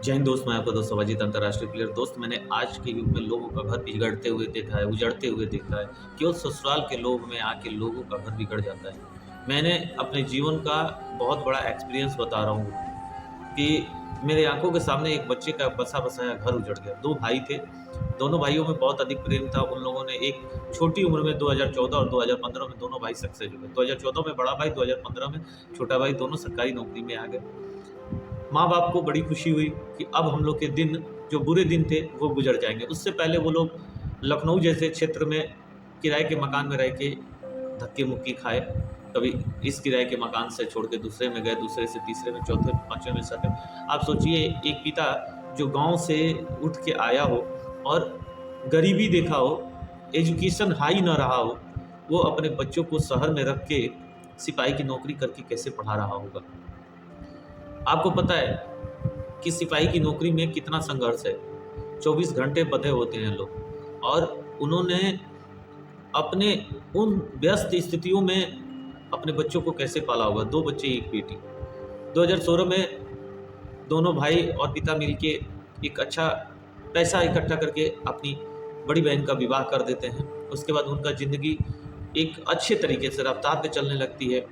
जय हिंद दोस्त, मैं आपका दोस्त अवाजीत अंतर्राष्ट्रीय प्लेयर। दोस्त, मैंने आज के युग में लोगों का घर बिगड़ते हुए देखा है, उजड़ते हुए देखा है। केवल ससुराल के लोग में आके लोगों का घर बिगड़ जाता है। मैंने अपने जीवन का बहुत बड़ा एक्सपीरियंस बता रहा हूँ कि मेरे आँखों के सामने एक बच्चे का बसा-बसाया घर उजड़ गया। 2 भाई थे, दोनों भाइयों में बहुत अधिक प्रेम था। उन लोगों ने एक छोटी उम्र में 2014 और 2015 में दोनों भाई सक्सेस हुए। 2014 में बड़ा भाई, 2015 में छोटा भाई, दोनों सरकारी नौकरी में आ गए। माँ-बाप को बड़ी खुशी हुई कि अब हम लोग के दिन, जो बुरे दिन थे, वो गुज़र जाएँगे। उससे पहले वो लोग लखनऊ जैसे क्षेत्र में किराए के मकान में रह के धक्के-मुक्की खाए। कभी इस किराए के मकान से छोड़ के दूसरे में गए, दूसरे से तीसरे में, चौथे, पाँचवें में, छठे। आप सोचिए, एक पिता जो गाँव से उठ के आया हो और गरीबी देखा हो, एजुकेशन हाई ना रहा हो, वो अपने बच्चों को शहर में रख के सिपाही की नौकरी करके कैसे पढ़ा रहा होगा। आपको पता है कि सिपाही की नौकरी में कितना संघर्ष है। 24 घंटे बँधे होते हैं लोग, और उन्होंने अपने उन व्यस्त स्थितियों में अपने बच्चों को कैसे पाला होगा। 2 बच्चे, 1 बेटी। 2016 में दोनों भाई और पिता मिलके एक अच्छा पैसा इकट्ठा करके अपनी बड़ी बहन का विवाह कर देते हैं। उसके बाद उनका ज़िंदगी एक अच्छे तरीके से रफ्तार पे चलने लगती है।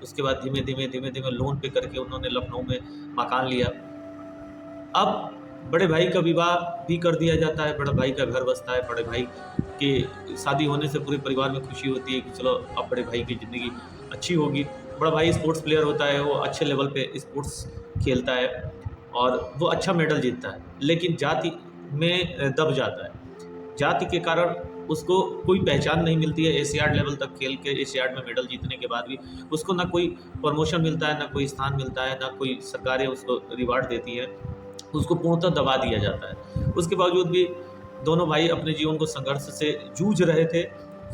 उसके बाद धीमे-धीमे लोन पे करके उन्होंने लखनऊ में मकान लिया। अब बड़े भाई का विवाह भी कर दिया जाता है, बड़ा भाई का घर बसता है, बड़े भाई के शादी होने से पूरे परिवार में खुशी होती है कि चलो अब बड़े भाई की ज़िंदगी अच्छी होगी। बड़ा भाई स्पोर्ट्स प्लेयर होता है, वो अच्छे लेवल पे स्पोर्ट्स खेलता है और वो अच्छा मेडल जीतता है, लेकिन जाति में दब जाता है। जाति के कारण उसको कोई पहचान नहीं मिलती है। एशियाड लेवल तक खेल के एशियाड में मेडल जीतने के बाद भी उसको ना कोई प्रमोशन मिलता है, ना कोई स्थान मिलता है, ना कोई सरकारें उसको रिवार्ड देती हैं। उसको पूर्णतः दबा दिया जाता है। उसके बावजूद भी दोनों भाई अपने जीवन को संघर्ष से जूझ रहे थे,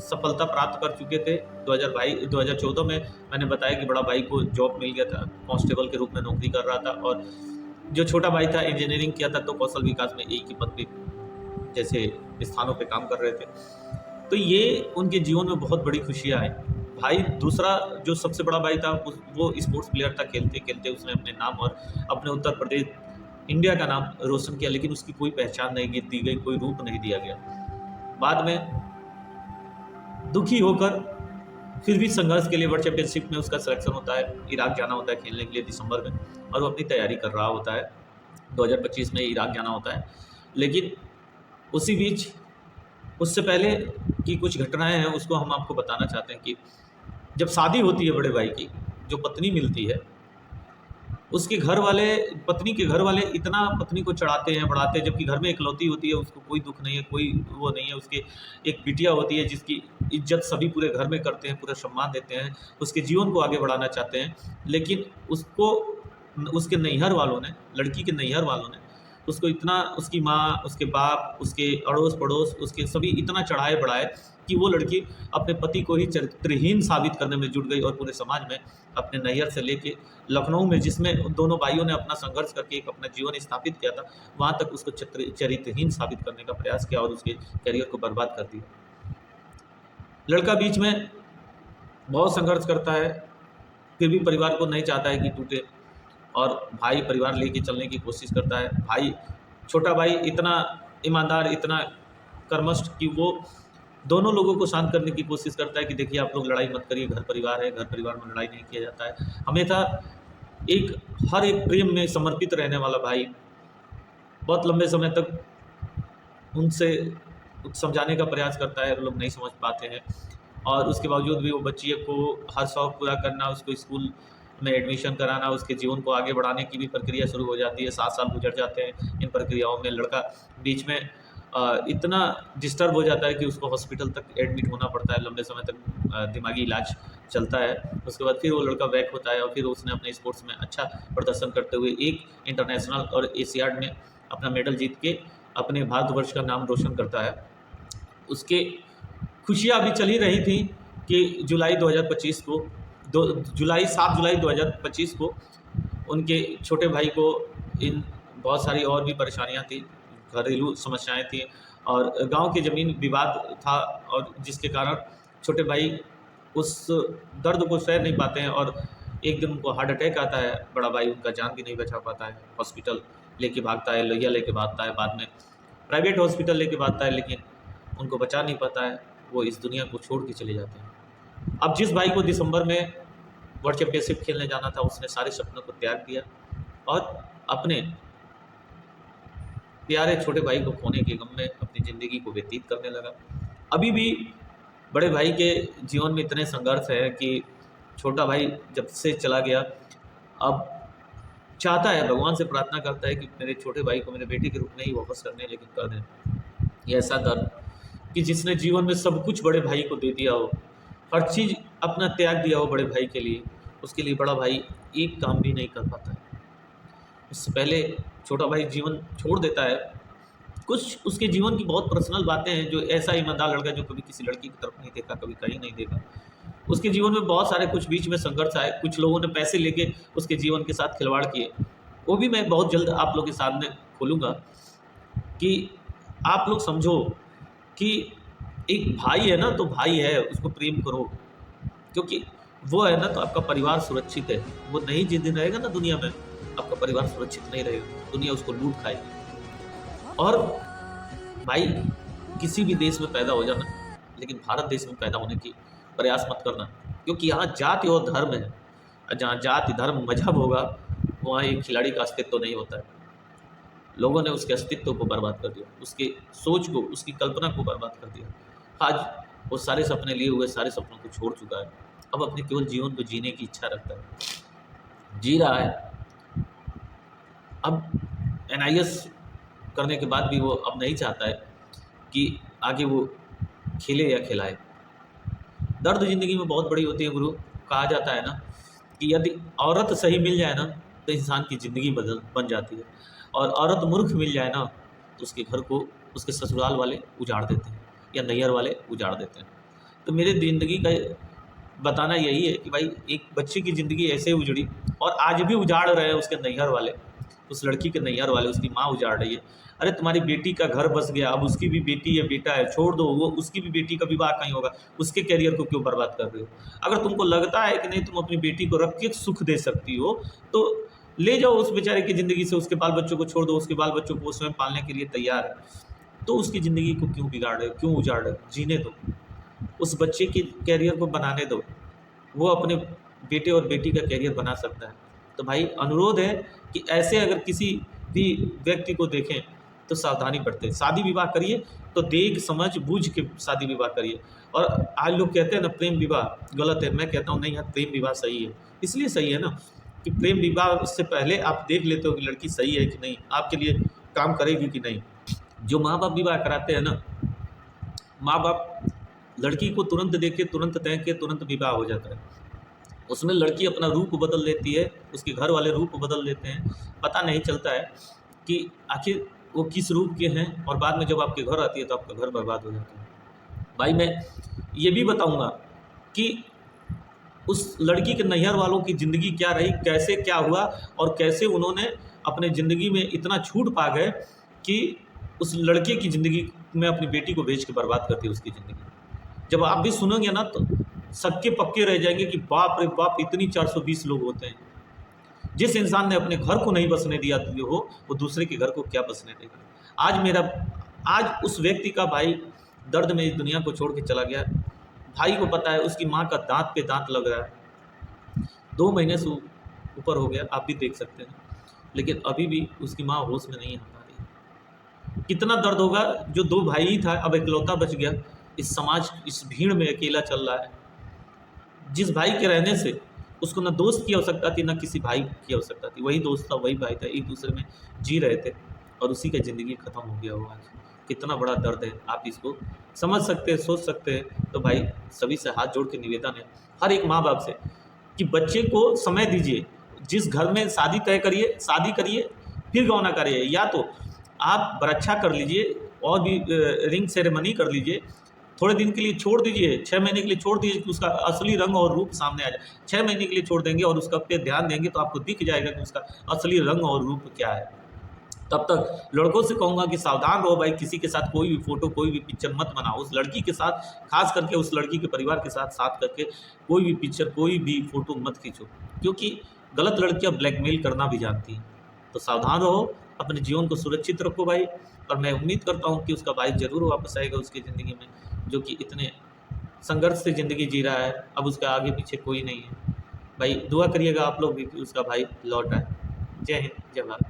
सफलता प्राप्त कर चुके थे। 2014 में मैंने बताया कि बड़ा भाई को जॉब मिल गया था, कांस्टेबल के रूप में नौकरी कर रहा था, और जो छोटा भाई था इंजीनियरिंग किया था, तो कौशल विकास में एक ही पद पे जैसे स्थानों पे काम कर रहे थे। तो ये उनके जीवन में बहुत बड़ी खुशियाँ आई। भाई दूसरा जो सबसे बड़ा भाई था वो स्पोर्ट्स प्लेयर था, खेलते-खेलते उसने अपने नाम और अपने उत्तर प्रदेश, इंडिया का नाम रोशन किया, लेकिन उसकी कोई पहचान नहीं दी गई, कोई रूप नहीं दिया गया। बाद में दुखी होकर फिर भी संघर्ष के लिए वर्ल्ड चैंपियनशिप में उसका सिलेक्शन होता है, इराक जाना होता है खेलने के लिए दिसंबर में, और वो अपनी तैयारी कर रहा होता है। 2025 में इराक जाना होता है, लेकिन उसी बीच उससे पहले की कुछ घटनाएँ हैं, उसको हम आपको बताना चाहते हैं कि जब शादी होती है बड़े भाई की, जो पत्नी मिलती है, उसके घर वाले, पत्नी के घर वाले इतना पत्नी को चढ़ाते हैं, बढ़ाते हैं, जबकि घर में इकलौती होती है, उसको कोई दुःख नहीं है, कोई वो नहीं है। उसकी एक बिटिया होती है जिसकी इज़्ज़त सभी पूरे घर में करते हैं, पूरा सम्मान देते हैं, उसके जीवन को आगे बढ़ाना चाहते हैं। लेकिन उसको उसके नैहर वालों ने, लड़की के नैहर वालों ने उसको इतना, उसकी माँ, उसके बाप, उसके अड़ोस-पड़ोस, उसके सभी इतना चढ़ाए-बढ़ाए कि वो लड़की अपने पति को ही चरित्रहीन साबित करने में जुट गई, और पूरे समाज में अपने नैहर से लेके लखनऊ में, जिसमें दोनों भाइयों ने अपना संघर्ष करके एक अपना जीवन स्थापित किया था, वहाँ तक उसको चरित्रहीन साबित करने का प्रयास किया और उसके करियर को बर्बाद कर दिया। लड़का बीच में बहुत संघर्ष करता है, फिर भी परिवार को नहीं चाहता है कि टूटे, और भाई परिवार लेके चलने की कोशिश करता है। भाई, छोटा भाई इतना ईमानदार, इतना कर्मठ कि वो दोनों लोगों को शांत करने की कोशिश करता है कि देखिए आप लोग लड़ाई मत करिए, घर परिवार है, घर परिवार में लड़ाई नहीं किया जाता है। हमेशा एक हर एक प्रेम में समर्पित रहने वाला भाई बहुत लंबे समय तक उनसे समझाने का प्रयास करता है, वो लोग नहीं समझ पाते हैं, और उसके बावजूद भी वो बच्ची को हर शौक़ पूरा करना, उसको स्कूल में एडमिशन कराना, उसके जीवन को आगे बढ़ाने की भी प्रक्रिया शुरू हो जाती है। 7 साल गुजर जाते हैं इन प्रक्रियाओं में। लड़का बीच में इतना डिस्टर्ब हो जाता है कि उसको हॉस्पिटल तक एडमिट होना पड़ता है, लंबे समय तक दिमागी इलाज चलता है। उसके बाद फिर वो लड़का बैक होता है, और फिर उसने अपने स्पोर्ट्स में अच्छा प्रदर्शन करते हुए एक इंटरनेशनल और एशियाड में अपना मेडल जीत के अपने भारतवर्ष का नाम रोशन करता है। उसके खुशियाँ अभी चल ही रही थी कि जुलाई 2025 को, 7 जुलाई 2025 को उनके छोटे भाई को इन बहुत सारी और भी परेशानियाँ थी, घरेलू समस्याएँ थी, और गाँव की ज़मीन विवाद था, और जिसके कारण छोटे भाई उस दर्द को सह नहीं पाते हैं, और एक दिन उनको हार्ट अटैक आता है। बड़ा भाई उनका जान भी नहीं बचा पाता है, हॉस्पिटल लेके भागता है, लोहिया लेके भागता है, बाद में प्राइवेट हॉस्पिटल लेके भागता है, लेकिन उनको बचा नहीं पाता है, वो इस दुनिया को छोड़ के चले जाते हैं। अब जिस भाई को दिसंबर में वर्ल्ड चैंपियनशिप खेलने जाना था, उसने सारे सपनों को त्याग दिया और अपने प्यारे छोटे भाई को खोने के गम में अपनी ज़िंदगी को व्यतीत करने लगा। अभी भी बड़े भाई के जीवन में इतने संघर्ष है कि छोटा भाई जब से चला गया, अब चाहता है, भगवान से प्रार्थना करता है कि मेरे छोटे भाई को मेरे बेटे के रूप में ही वापस करने, लेकिन कर दें। ये ऐसा दर्द कि जिसने जीवन में सब कुछ बड़े भाई को दे दिया हो, हर चीज़ अपना त्याग दिया हो बड़े भाई के लिए, उसके लिए बड़ा भाई एक काम भी नहीं कर पाता है। उससे पहले छोटा भाई जीवन छोड़ देता है। कुछ उसके जीवन की बहुत पर्सनल बातें हैं, जो ऐसा ईमानदार लड़का जो कभी किसी लड़की की तरफ नहीं देखा, कभी कहीं नहीं देखा, उसके जीवन में बहुत सारे कुछ बीच में संघर्ष आए, कुछ लोगों ने पैसे लेके उसके जीवन के साथ खिलवाड़ किए। वो भी मैं बहुत जल्द आप लोगों के सामने खोलूँगा कि आप लोग समझो कि एक भाई है ना तो भाई है, उसको प्रेम करो, क्योंकि वो है ना तो आपका परिवार सुरक्षित है। वो नहीं जिस दिन रहेगा ना दुनिया में, आपका परिवार सुरक्षित नहीं रहेगा, दुनिया उसको लूट खाएगी। और भाई किसी भी देश में पैदा हो जाना, लेकिन भारत देश में पैदा होने की प्रयास मत करना, क्योंकि यहाँ जाति और धर्म है। जहाँ जाति धर्म मजहब होगा, वहाँ एक खिलाड़ी का अस्तित्व तो नहीं होता है। लोगों ने उसके अस्तित्व को बर्बाद कर दिया, उसके सोच को, उसकी कल्पना को बर्बाद कर दिया। आज वो सारे सपने लिए हुए सारे सपनों को छोड़ चुका है, अब अपने केवल जीवन को जीने की इच्छा रखता है, जी रहा है। अब NIS करने के बाद भी वो अब नहीं चाहता है कि आगे वो खेले या खिलाए। दर्द ज़िंदगी में बहुत बड़ी होती है गुरु। कहा जाता है ना कि यदि औरत सही मिल जाए ना तो इंसान की ज़िंदगी बन जाती है, और औरत मूर्ख मिल जाए ना तो उसके घर को उसके ससुराल वाले उजाड़ देते हैं या नैहर वाले उजाड़ देते हैं। तो मेरे ज़िंदगी का बताना यही है कि भाई एक बच्चे की ज़िंदगी ऐसे उजड़ी, और आज भी उजाड़ रहे हैं उसके नैहर वाले, उस लड़की के नैहर वाले, उसकी माँ उजाड़ रही है। अरे तुम्हारी बेटी का घर बस गया, अब उसकी भी बेटी या बेटा है, छोड़ दो, वो उसकी भी बेटी का विवाह कहीं होगा, उसके करियर को क्यों बर्बाद कर रहे हो? अगर तुमको लगता है कि नहीं तुम अपनी बेटी को रख के सुख दे सकती हो, तो ले जाओ उस बेचारे की ज़िंदगी से, उसके बाल बच्चों को छोड़ दो, उसके बाल बच्चों को वो स्वयं पालने के लिए तैयार है, तो उसकी ज़िंदगी को क्यों बिगाड़ रहे हो, क्यों उजाड़ रहे हो? जीने दो, उस बच्चे के कैरियर को बनाने दो, वो अपने बेटे और बेटी का कैरियर बना सकता है। तो भाई अनुरोध है कि ऐसे अगर किसी भी व्यक्ति को देखें तो सावधानी बरतें। शादी विवाह करिए तो देख समझ बूझ के शादी विवाह करिए। और आज लोग कहते हैं ना प्रेम विवाह गलत है, मैं कहता हूँ नहीं यार, प्रेम विवाह सही है। इसलिए सही है ना कि प्रेम विवाह से पहले आप देख लेते हो कि लड़की सही है कि नहीं, आपके लिए काम करेगी कि नहीं। जो माँ बाप विवाह कराते हैं ना, माँ बाप लड़की को तुरंत देख के तुरंत तय के तुरंत विवाह हो जाता है। उसमें लड़की अपना रूप बदल लेती है, उसके घर वाले रूप बदल लेते हैं, पता नहीं चलता है कि आखिर वो किस रूप के हैं, और बाद में जब आपके घर आती है तो आपका घर बर्बाद हो जाता है। भाई मैं ये भी बताऊंगा कि उस लड़की के नैहर वालों की ज़िंदगी क्या रही, कैसे क्या हुआ, और कैसे उन्होंने अपने ज़िंदगी में इतना छूट पा गए कि उस लड़के की ज़िंदगी में अपनी बेटी को बेच के बर्बाद कर दी उसकी ज़िंदगी। जब आप भी सुनोगे ना तो सक्के पक्के रह जाएंगे कि बाप रे बाप, इतनी 420 लोग होते हैं। जिस इंसान ने अपने घर को नहीं बसने दिया हो, वो दूसरे के घर को क्या बसने देगा। आज उस व्यक्ति का भाई दर्द में इस दुनिया को छोड़ के चला गया। भाई को पता है उसकी माँ का दांत पे दांत लग रहा है, 2 महीने से ऊपर हो गया, आप भी देख सकते हैं, लेकिन अभी भी उसकी माँ होश में नहीं आ पा रही। कितना दर्द होगा, जो 2 भाई ही था अब इकलौता बच गया, इस समाज इस भीड़ में अकेला चल रहा है। जिस भाई के रहने से उसको ना दोस्त की आवश्यकता थी, ना किसी भाई की आवश्यकता थी, वही दोस्त था, वही भाई था, एक दूसरे में जी रहे थे, और उसी का ज़िंदगी ख़त्म हो गया हुआ। आज कितना बड़ा दर्द है, आप इसको समझ सकते हैं, सोच सकते हैं। तो भाई सभी से हाथ जोड़ के निवेदन है, हर एक माँ बाप से, कि बच्चे को समय दीजिए। जिस घर में शादी तय करिए, शादी करिए, फिर गौना करिए, या तो आप बरच्छा कर लीजिए और भी रिंग सेरेमनी कर लीजिए, थोड़े दिन के लिए छोड़ दीजिए, 6 महीने के लिए छोड़ दीजिए कि उसका असली रंग और रूप सामने आ जाए। 6 महीने के लिए छोड़ देंगे और उसका पे ध्यान देंगे तो आपको दिख जाएगा कि उसका असली रंग और रूप क्या है। तब तक लड़कों से कहूँगा कि सावधान रहो भाई, किसी के साथ कोई भी फ़ोटो, कोई भी पिक्चर मत बनाओ। उस लड़की के साथ, खास करके उस लड़की के परिवार के साथ करके कोई भी पिक्चर, कोई भी फ़ोटो मत खींचो, क्योंकि गलत लड़कियाँ ब्लैकमेल करना भी जानती हैं। तो सावधान रहो, अपने जीवन को सुरक्षित रखो भाई, और मैं उम्मीद करता हूँ कि उसका भाई ज़रूर वापस आएगा उसकी ज़िंदगी में, जो कि इतने संघर्ष से ज़िंदगी जी रहा है, अब उसका आगे पीछे कोई नहीं है। भाई दुआ करिएगा आप लोग भी कि उसका भाई लौट आए। जय हिंद, जय भारत।